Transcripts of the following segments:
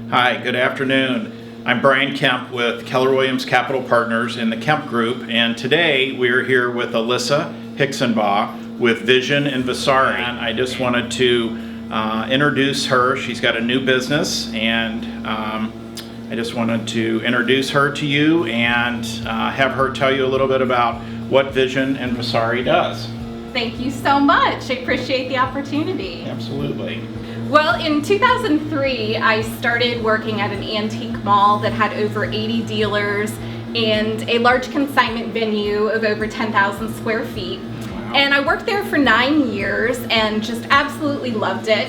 Hi, good afternoon. I'm Brian Kemp with Keller Williams Capital Partners in the Kemp Group, and today we're here with Alyssa Hicksonbaugh with Vision and Vasari. And I just wanted to introduce her. She's got a new business, and I just wanted to introduce her to you and have her tell you a little bit about what Vision and Vasari does. Thank you so much. I appreciate the opportunity. Absolutely. Well, in 2003, I started working at an antique mall that had over 80 dealers and a large consignment venue of over 10,000 square feet. Wow. And I worked there for 9 years and just absolutely loved it.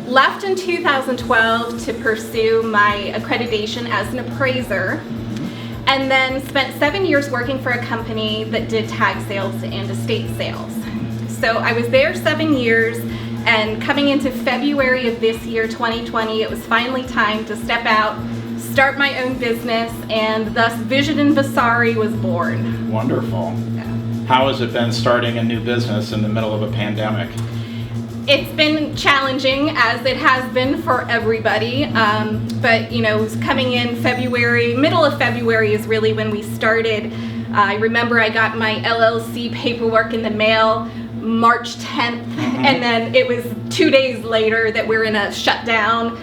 Left in 2012 to pursue my accreditation as an appraiser, and then spent 7 years working for a company that did tag sales and estate sales. So I was there 7 years. And coming into February of this year, 2020, it was finally time to step out, start my own business, and thus Vision and Vasari was born. Wonderful. Yeah. How has it been starting a new business in the middle of a pandemic? It's been challenging, as it has been for everybody, but you know, coming in February, middle of February is really when we started. I remember I got my LLC paperwork in the mail March 10th, and then it was 2 days later that we're in a shutdown.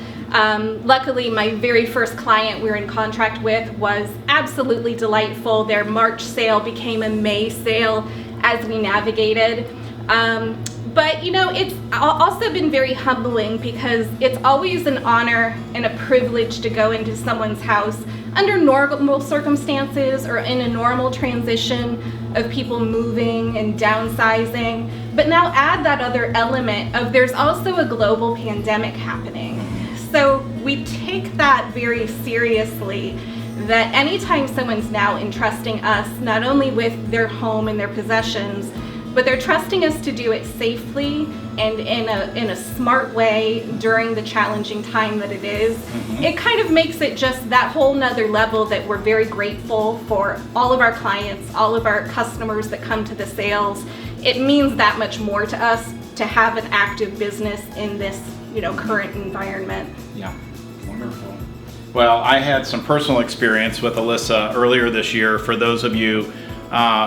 Luckily, my very first client we're in contract with was absolutely delightful. Their March sale became a May sale as we navigated. But you know, it's also been very humbling because it's always an honor and a privilege to go into someone's house under normal circumstances or in a normal transition of people moving and downsizing. But now add that other element of there's also a global pandemic happening. So we take that very seriously, that anytime someone's now entrusting us not only with their home and their possessions, but they're trusting us to do it safely and in a smart way during the challenging time that it is. It kind of makes it just that whole nother level that we're very grateful for all of our clients, all of our customers that come to the sales. It means that much more to us to have an active business in this, you know, current environment. Yeah, wonderful. Well, I had some personal experience with Alyssa earlier this year. For those of you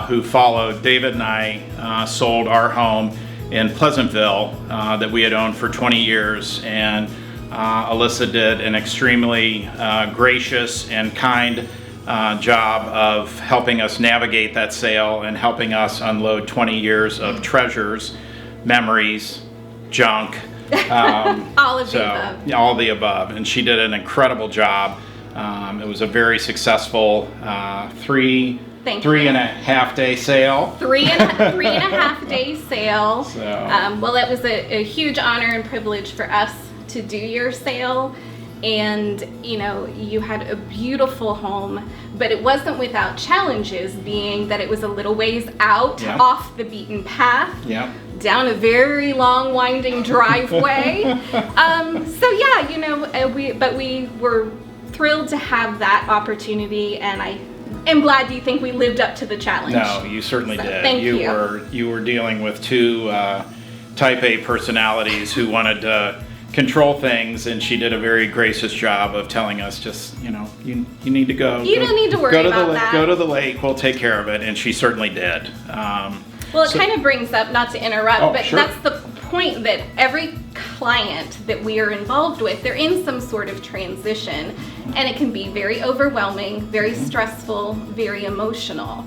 who followed, David and I sold our home in Pleasantville that we had owned for 20 years, and Alyssa did an extremely gracious and kind job of helping us navigate that sale and helping us unload 20 years of treasures, memories, junk. All of the above. Yeah, all the above. And she did an incredible job. It was a very successful three and a half day sale. Three and a half day sale. So. Well, it was a huge honor and privilege for us to do your sale. And you know, you had a beautiful home, but it wasn't without challenges, being that it was a little ways out, off the beaten path, down a very long winding driveway. So yeah, you know, we were thrilled to have that opportunity, and I am glad you think we lived up to the challenge. No, you certainly did. Thank you. You were dealing with two type A personalities who wanted to control things, and she did a very gracious job of telling us, just, you know, you need to go. You don't need to worry about that. Go to the lake, we'll take care of it, and she certainly did. Well, it kind of brings up, not to interrupt, but sure. that's the point, that every client that we are involved with, they're in some sort of transition, and it can be very overwhelming, very stressful, very emotional.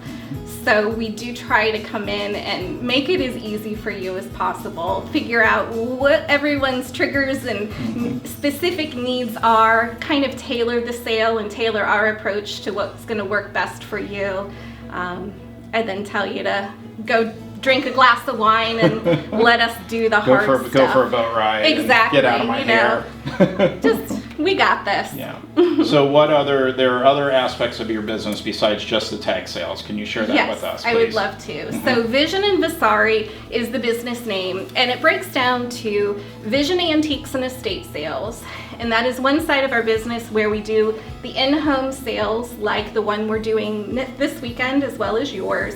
So we do try to come in and make it as easy for you as possible, figure out what everyone's triggers and specific needs are, kind of tailor the sale and tailor our approach to what's going to work best for you, and then tell you to go drink a glass of wine and let us do the hard stuff. Go for a boat ride. Exactly. Get out of my hair. We got this. Yeah. So there are other aspects of your business besides just the tag sales. Can you share that with us, please? I would love to. So Vision and Vasari is the business name, and it breaks down to Vision Antiques and Estate Sales. And that is one side of our business where we do the in-home sales, like the one we're doing this weekend as well as yours.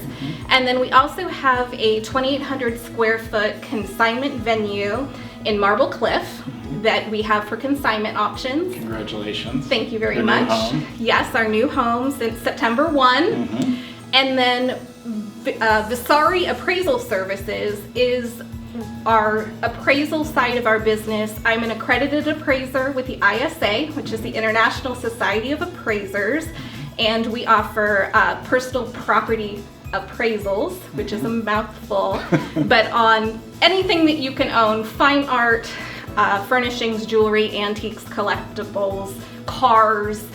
And then we also have a 2,800 square foot consignment venue in Marble Cliff that we have for consignment options. Congratulations. Thank you very Your new much. home. Yes, our new home since September 1. And then Vasari Appraisal Services is our appraisal side of our business. I'm an accredited appraiser with the ISA, which is the International Society of Appraisers, and we offer personal property appraisals, which is a mouthful, but on anything that you can own: fine art, furnishings, jewelry, antiques, collectibles, cars,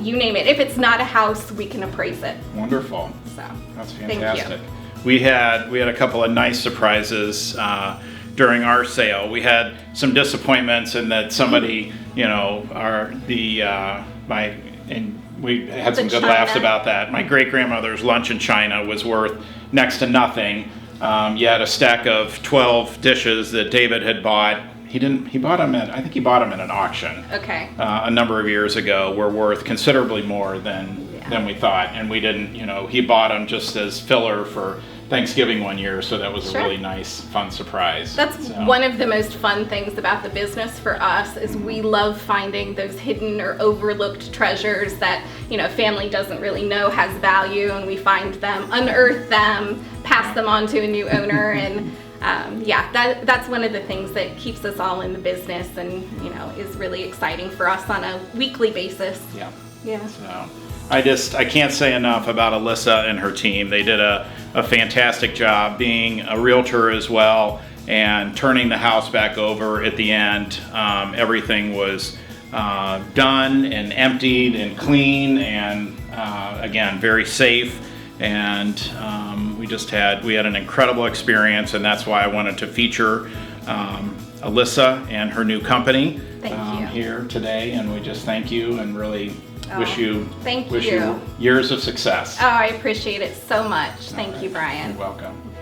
you name it. If it's not a house, we can appraise it. Wonderful. So That's thank you. fantastic. We had a couple of nice surprises during our sale. We had some disappointments in that somebody, we had some good laughs about that. My great-grandmother's lunch in China was worth next to nothing. Yet a stack of 12 dishes that David had bought, I think he bought them at an auction. Okay. A number of years ago, were worth considerably more than we thought. And we didn't, he bought them just as filler for Thanksgiving one year, so that was a really nice, fun surprise. That's one of the most fun things about the business for us, is we love finding those hidden or overlooked treasures that, family doesn't really know has value, and we find them, unearth them, pass them on to a new owner, and that's one of the things that keeps us all in the business, and is really exciting for us on a weekly basis. Yeah. So I can't say enough about Alyssa and her team. They did a fantastic job being a realtor as well, and turning the house back over at the end. Everything was done and emptied and clean, and again, very safe. And we had an incredible experience, and that's why I wanted to feature Alyssa and her new company here today. And we just thank you and really wish you years of success. Oh, I appreciate it so much. Thank you, Brian. You're welcome.